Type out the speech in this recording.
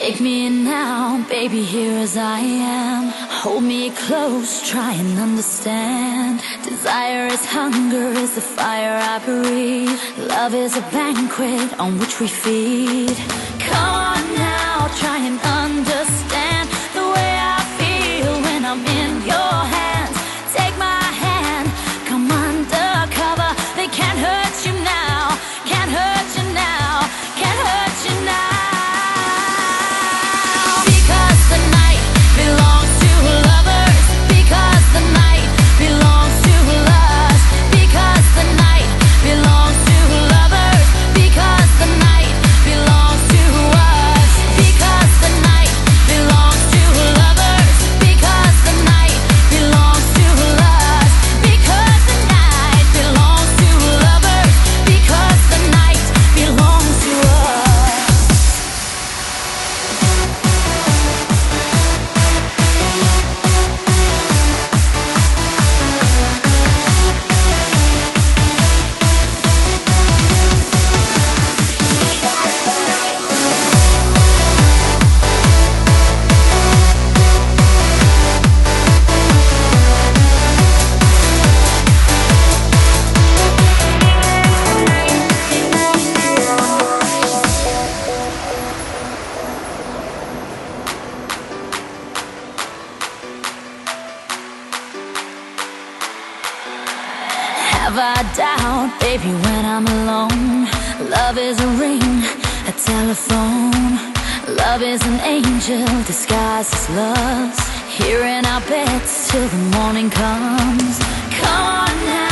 Take me in now, baby, here as I am. Hold me close, try and understand. Desire is hunger, is the fire I breathe. Love is a banquet on which we feed. Come on now, try and understand the way I feel when I'm in your hands. Take my hand, come undercover. They can't hurt you now, can't hurt you now, can't hurt you now. Have I doubt, baby, when I'm alone? Love is a ring, a telephone. Love is an angel disguised as lust, here in our beds till the morning comes. Come on now.